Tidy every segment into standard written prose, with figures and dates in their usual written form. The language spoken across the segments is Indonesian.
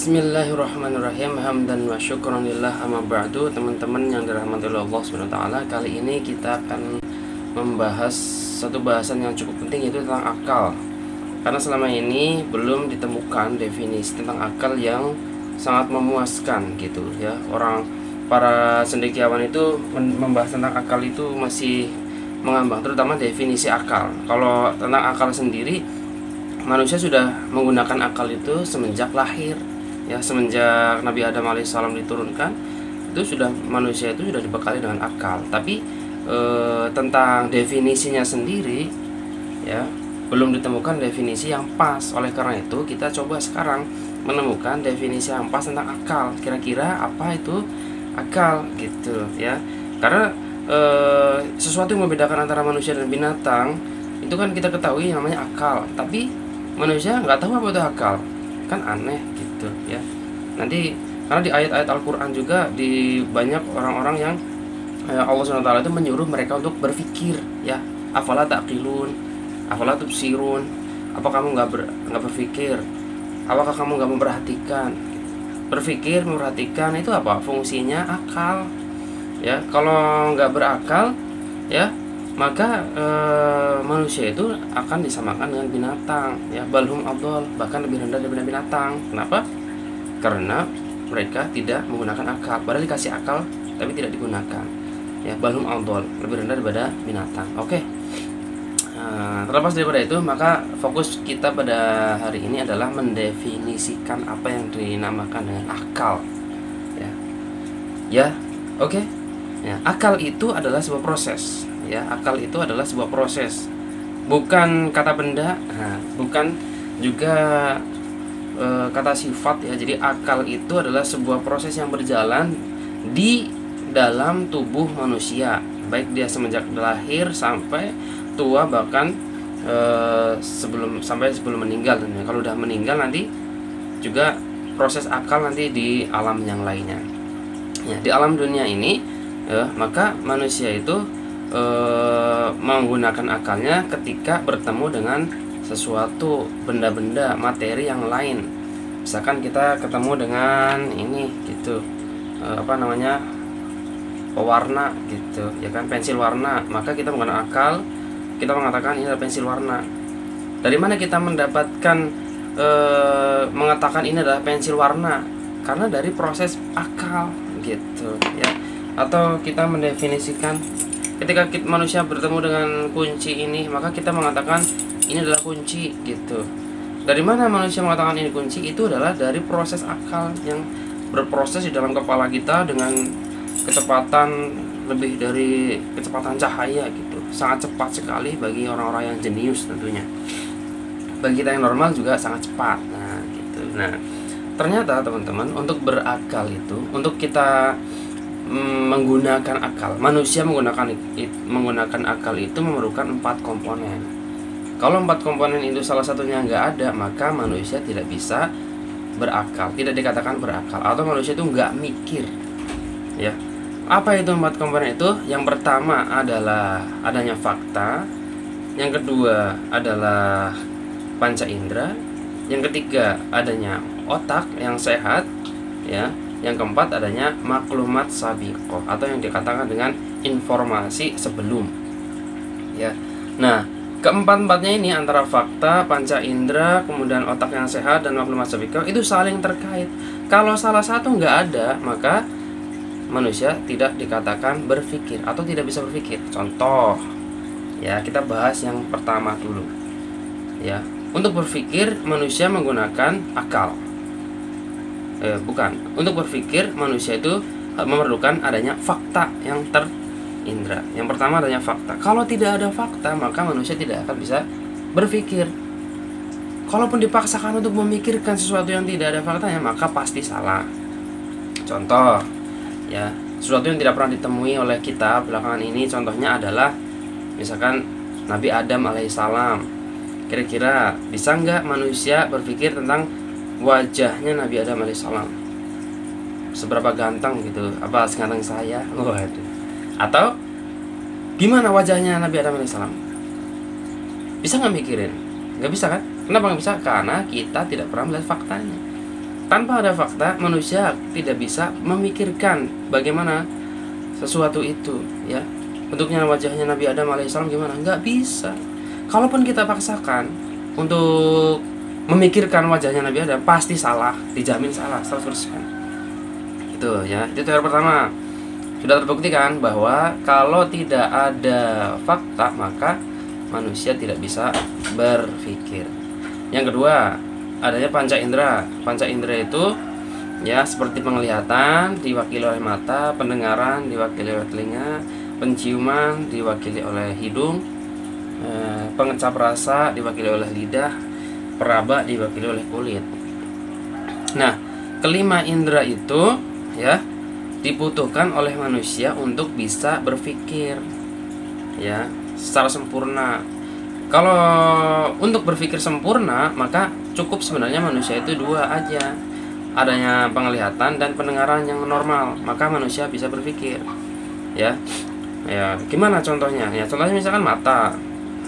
Bismillahirrahmanirrahim. Hamdan wa syukranillah, amma ba'du. Teman-teman yang dirahmati oleh Allah SWT, kali ini kita akan membahas satu bahasan yang cukup penting, yaitu tentang akal. Karena selama ini belum ditemukan definisi tentang akal yang sangat memuaskan gitu ya. Para cendekiawan itu membahas tentang akal itu masih mengambang, terutama definisi akal. Kalau tentang akal sendiri, manusia sudah menggunakan akal itu semenjak lahir ya, semenjak Nabi Adam alaihissalam diturunkan, itu sudah manusia itu sudah dibekali dengan akal. Tapi tentang definisinya sendiri ya, belum ditemukan definisi yang pas. Oleh karena itu kita coba sekarang menemukan definisi yang pas tentang akal. Kira-kira apa itu akal gitu ya. Karena sesuatu yang membedakan antara manusia dan binatang itu kan kita ketahui namanya akal, tapi manusia nggak tahu apa itu akal, kan aneh gitu ya. Nanti karena di ayat-ayat Al-Quran juga di banyak orang-orang yang Allah SWT itu menyuruh mereka untuk berpikir ya. Afala taqilun, afala tubsirun, apa kamu nggak berpikir, apakah kamu nggak memperhatikan? Berpikir, memperhatikan itu apa fungsinya akal ya. Kalau nggak berakal ya, maka manusia itu akan disamakan dengan binatang ya, balhum adol, bahkan lebih rendah daripada binatang. Kenapa? Karena mereka tidak menggunakan akal, padahal dikasih akal tapi tidak digunakan ya. Balhum adol, lebih rendah daripada binatang. Oke. Terlepas daripada itu, maka fokus kita pada hari ini adalah mendefinisikan apa yang dinamakan dengan akal ya. Oke. Ya, akal itu adalah sebuah proses ya. Akal itu adalah sebuah proses, bukan kata benda, bukan juga kata sifat ya. Jadi akal itu adalah sebuah proses yang berjalan di dalam tubuh manusia, baik dia semenjak lahir sampai tua, bahkan sebelum meninggal. Dan kalau udah meninggal nanti juga proses akal nanti di alam yang lainnya ya. Di alam dunia ini maka manusia itu menggunakan akalnya ketika bertemu dengan sesuatu benda-benda materi yang lain. Misalkan kita ketemu dengan ini gitu, pewarna gitu ya kan, pensil warna, maka kita menggunakan akal, kita mengatakan ini adalah pensil warna. Dari mana kita mendapatkan mengatakan ini adalah pensil warna? Karena dari proses akal gitu ya. Atau kita mendefinisikan ketika manusia bertemu dengan kunci ini, maka kita mengatakan ini adalah kunci gitu. Dari mana manusia mengatakan ini kunci? Itu adalah dari proses akal yang berproses di dalam kepala kita dengan kecepatan lebih dari kecepatan cahaya gitu. Sangat cepat sekali bagi orang-orang yang jenius tentunya. Bagi kita yang normal juga sangat cepat. Nah gitu. Nah ternyata teman-teman, untuk berakal itu, untuk kita menggunakan akal, manusia menggunakan akal itu memerlukan 4 komponen. Kalau 4 komponen itu salah satunya nggak ada, maka manusia tidak bisa berakal, tidak dikatakan berakal, atau manusia itu nggak mikir ya. Apa itu 4 komponen itu? Yang pertama adalah adanya fakta, yang kedua adalah panca indera, yang ketiga adanya otak yang sehat ya, yang keempat adanya maklumat sabiqoh, atau yang dikatakan dengan informasi sebelum ya. Nah keempat-empatnya ini, antara fakta, panca indera, kemudian otak yang sehat, dan maklumat sabiqoh, itu saling terkait. Kalau salah satu nggak ada, maka manusia tidak dikatakan berpikir atau tidak bisa berpikir. Contoh ya, kita bahas yang pertama dulu ya. Untuk berpikir manusia menggunakan akal. Bukan. Untuk berpikir manusia itu memerlukan adanya fakta yang terindra. Yang pertama adanya fakta. Kalau tidak ada fakta, maka manusia tidak akan bisa berpikir. Kalaupun dipaksakan untuk memikirkan sesuatu yang tidak ada faktanya, maka pasti salah. Contoh ya, sesuatu yang tidak pernah ditemui oleh kita belakangan ini, contohnya adalah misalkan Nabi Adam alaihissalam. Kira-kira bisa nggak manusia berpikir tentang wajahnya Nabi Adam alaihissalam, seberapa ganteng gitu, apa seganteng saya? Waduh. Atau gimana wajahnya Nabi Adam alaihissalam? Bisa nggak mikirin? Nggak bisa kan? Kenapa nggak bisa? Karena kita tidak pernah melihat faktanya Tanpa ada fakta, manusia tidak bisa memikirkan bagaimana sesuatu itu, ya. Bentuknya wajahnya Nabi Adam alaihissalam gimana? Nggak bisa. Kalaupun kita paksakan untuk memikirkan wajahnya Nabi Adam, pasti salah, dijamin salah 100%. Itu ya, itu teori pertama. Sudah terbukti kan bahwa kalau tidak ada fakta maka manusia tidak bisa berpikir. Yang kedua, adanya panca indera. Panca indera itu ya seperti penglihatan diwakili oleh mata, pendengaran diwakili oleh telinga, penciuman diwakili oleh hidung, pengecap rasa diwakili oleh lidah, peraba diwakili oleh kulit. Nah, kelima indera itu ya dibutuhkan oleh manusia untuk bisa berpikir ya secara sempurna. Kalau untuk berpikir sempurna maka cukup sebenarnya manusia itu dua aja, adanya penglihatan dan pendengaran yang normal, maka manusia bisa berpikir ya. Ya gimana contohnya? Ya contohnya misalkan mata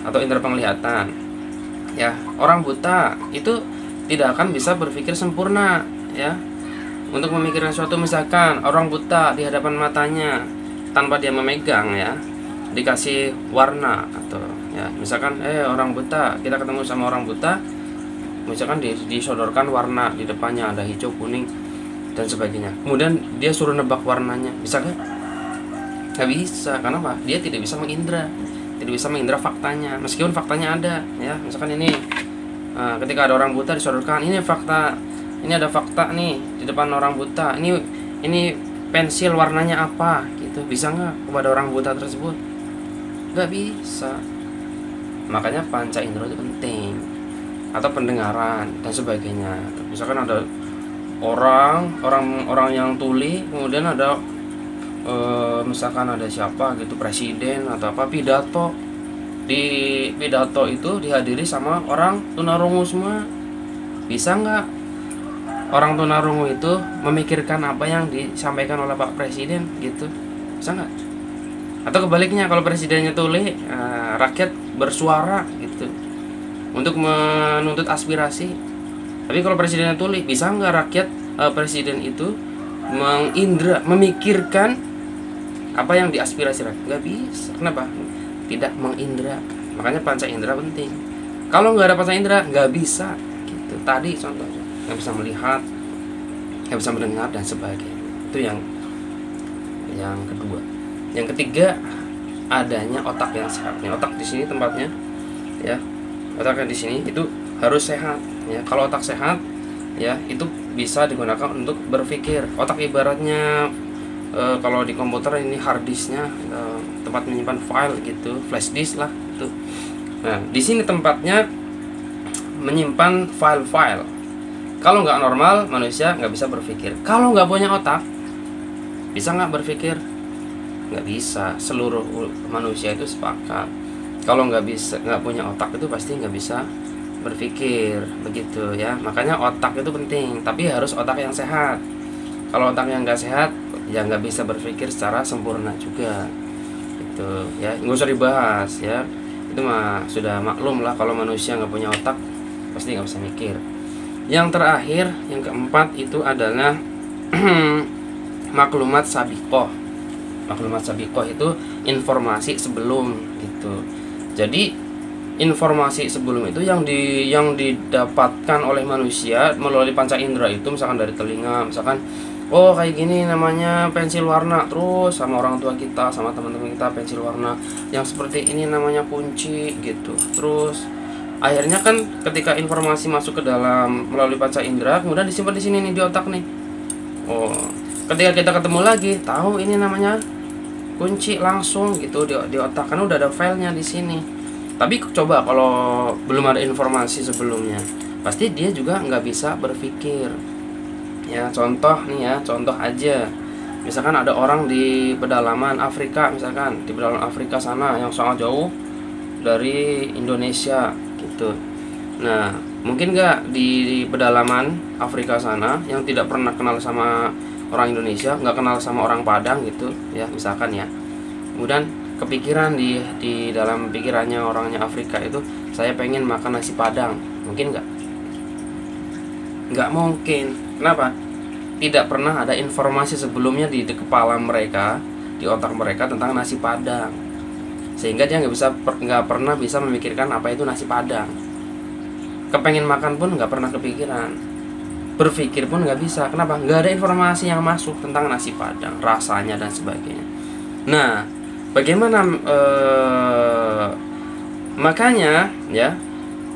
atau indera penglihatan ya, orang buta itu tidak akan bisa berpikir sempurna ya untuk memikirkan sesuatu. Misalkan orang buta di hadapan matanya tanpa dia memegang ya, dikasih warna atau ya misalkan orang buta, kita ketemu sama orang buta, misalkan disodorkan warna di depannya, ada hijau, kuning dan sebagainya, kemudian dia suruh nebak warnanya, bisa gak? Gak bisa. Kenapa? Dia tidak bisa mengindra faktanya, meskipun faktanya ada ya. Misalkan ini ketika ada orang buta disodorkan, ini fakta, ini ada fakta nih di depan orang buta, ini pensil warnanya apa gitu, bisa nggak kepada orang buta tersebut? Nggak bisa. Makanya panca indera itu penting, atau pendengaran dan sebagainya. Misalkan ada orang yang tuli, kemudian ada misalkan ada siapa gitu, presiden atau apa, pidato, di pidato itu dihadiri sama orang tunarungu semua, bisa nggak orang tunarungu itu memikirkan apa yang disampaikan oleh Pak Presiden gitu, bisa nggak? Atau kebaliknya, kalau presidennya tuli, rakyat bersuara gitu untuk menuntut aspirasi. Tapi kalau presidennya tuli, bisa nggak rakyat presiden itu memikirkan apa yang diaspirasi rakyat? Nggak bisa. Kenapa? Tidak mengindra. Makanya panca indera penting. Kalau nggak ada panca indera, nggak bisa gitu. Tadi contohnya, nggak bisa melihat, nggak bisa mendengar dan sebagainya. Itu yang kedua. Yang ketiga, adanya otak yang sehat. Ya, otak di sini tempatnya ya, otak yang di sini itu harus sehat ya. Kalau otak sehat ya, itu bisa digunakan untuk berpikir. Otak ibaratnya kalau di komputer ini hard disknya, tempat menyimpan file gitu, flash disk lah itu. Nah di sini tempatnya menyimpan file-file. Kalau nggak normal, manusia nggak bisa berpikir. Kalau nggak punya otak, bisa nggak berpikir? Nggak bisa. Seluruh manusia itu sepakat. Kalau nggak punya otak itu pasti nggak bisa berpikir, begitu ya. Makanya otak itu penting, tapi harus otak yang sehat. Kalau otak yang nggak sehat, ya nggak bisa berpikir secara sempurna juga itu ya, nggak usah dibahas ya, itu mah sudah maklum lah. Kalau manusia nggak punya otak pasti nggak bisa mikir. Yang terakhir, yang keempat itu adalah maklumat sabiqoh. Maklumat sabiqoh itu informasi sebelum gitu. Jadi informasi sebelum itu yang didapatkan oleh manusia melalui panca indera itu, misalkan dari telinga, misalkan oh kayak gini namanya pensil warna, terus sama orang tua kita, sama teman-teman kita, pensil warna yang seperti ini namanya kunci gitu. Terus akhirnya kan ketika informasi masuk ke dalam melalui panca indera, kemudian disimpan di sini nih, di otak nih. Oh, ketika kita ketemu lagi, tahu ini namanya kunci langsung gitu di otak, kan udah ada filenya di sini. Tapi coba kalau belum ada informasi sebelumnya, pasti dia juga nggak bisa berpikir. Ya contoh nih ya, contoh aja, misalkan ada orang di pedalaman Afrika, misalkan di pedalaman Afrika sana yang sangat jauh dari Indonesia gitu. Nah mungkin nggak di pedalaman Afrika sana yang tidak pernah kenal sama orang Indonesia, nggak kenal sama orang Padang gitu ya misalkan ya, kemudian kepikiran di dalam pikirannya orangnya Afrika itu, saya pengen makan nasi Padang, mungkin nggak? Nggak mungkin. Kenapa? Tidak pernah ada informasi sebelumnya di kepala mereka, di otak mereka tentang nasi Padang, sehingga dia nggak pernah bisa memikirkan apa itu nasi Padang. Kepengen makan pun nggak pernah kepikiran, berpikir pun nggak bisa. Kenapa? Nggak ada informasi yang masuk tentang nasi Padang, rasanya dan sebagainya. Nah, bagaimana makanya ya,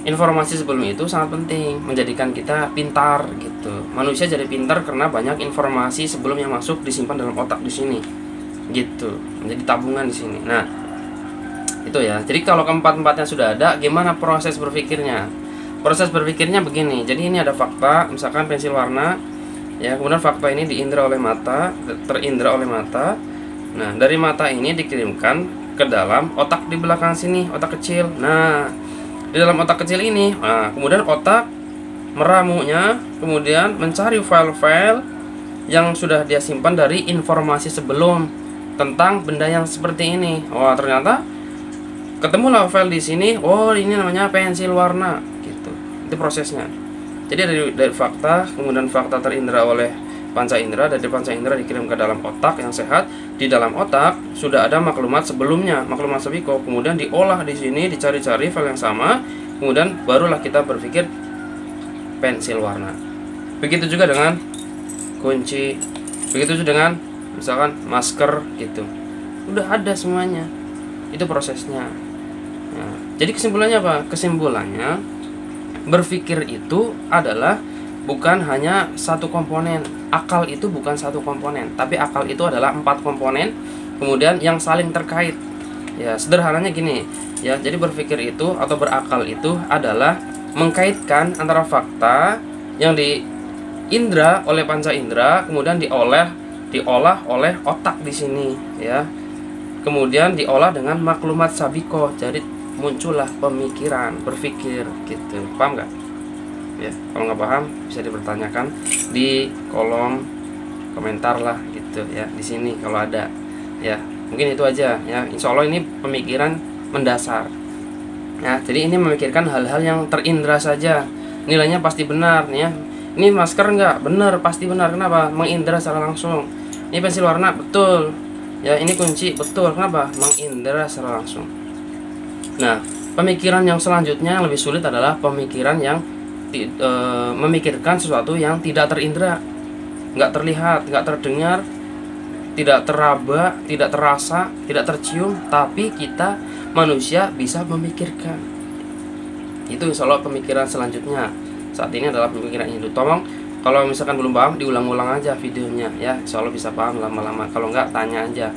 informasi sebelum itu sangat penting, menjadikan kita pintar gitu. Manusia jadi pintar karena banyak informasi sebelum yang masuk disimpan dalam otak di sini, gitu. Menjadi tabungan di sini. Nah, itu ya. Jadi kalau keempat-empatnya sudah ada, gimana proses berpikirnya? Proses berpikirnya begini. Jadi ini ada fakta, misalkan pensil warna, ya. Kemudian fakta ini diindra oleh mata, terindra oleh mata. Nah, dari mata ini dikirimkan ke dalam otak di belakang sini, otak kecil. Nah, di dalam otak kecil ini, kemudian otak meramunya, kemudian mencari file-file yang sudah dia simpan dari informasi sebelum tentang benda yang seperti ini. Wah, ternyata ketemulah file di sini. Oh, ini namanya pensil warna, gitu. Itu prosesnya. Jadi dari fakta, kemudian fakta terindra oleh panca indera, dari panca indera dikirim ke dalam otak yang sehat. Di dalam otak sudah ada maklumat sebelumnya, maklumat sabiko, kemudian diolah di sini, dicari-cari file yang sama, kemudian barulah kita berpikir pensil warna. Begitu juga dengan kunci, begitu juga dengan misalkan masker gitu. Udah ada semuanya. Itu prosesnya. Nah, jadi kesimpulannya apa? Kesimpulannya, berpikir itu adalah bukan hanya satu komponen. Akal itu bukan satu komponen, tapi akal itu adalah 4 komponen, kemudian yang saling terkait. Ya, sederhananya gini, ya. Jadi berpikir itu atau berakal itu adalah mengkaitkan antara fakta yang diindra oleh panca indera, kemudian diolah oleh otak di sini, ya. Kemudian diolah dengan maklumat sabiko, jadi muncullah pemikiran, berpikir, gitu. Paham nggak? Ya, kalau nggak paham bisa dipertanyakan di kolom komentar lah, gitu ya, di sini kalau ada. Ya, mungkin itu aja ya. Insya Allah ini pemikiran mendasar. Ya, jadi ini memikirkan hal-hal yang terindra saja, nilainya pasti benar ya. Ini masker nggak benar, pasti benar. Kenapa? Mengindra secara langsung. Ini pensil warna, betul ya. Ini kunci, betul. Kenapa? Mengindra secara langsung. Nah, pemikiran yang selanjutnya yang lebih sulit adalah pemikiran yang memikirkan sesuatu yang tidak terindra, nggak terlihat, nggak terdengar, tidak teraba, tidak terasa, tidak tercium, tapi kita manusia bisa memikirkan. Itu insya Allah pemikiran selanjutnya. Saat ini adalah pemikiran itu. Tolong kalau misalkan belum paham, diulang-ulang aja videonya ya. Insya Allah bisa paham lama-lama. Kalau nggak, tanya aja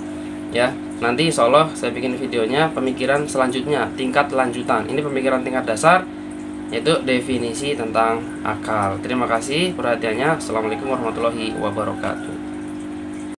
ya. Nanti insya Allah saya bikin videonya pemikiran selanjutnya, tingkat lanjutan. Ini pemikiran tingkat dasar, yaitu definisi tentang akal. Terima kasih perhatiannya. Assalamualaikum warahmatullahi wabarakatuh.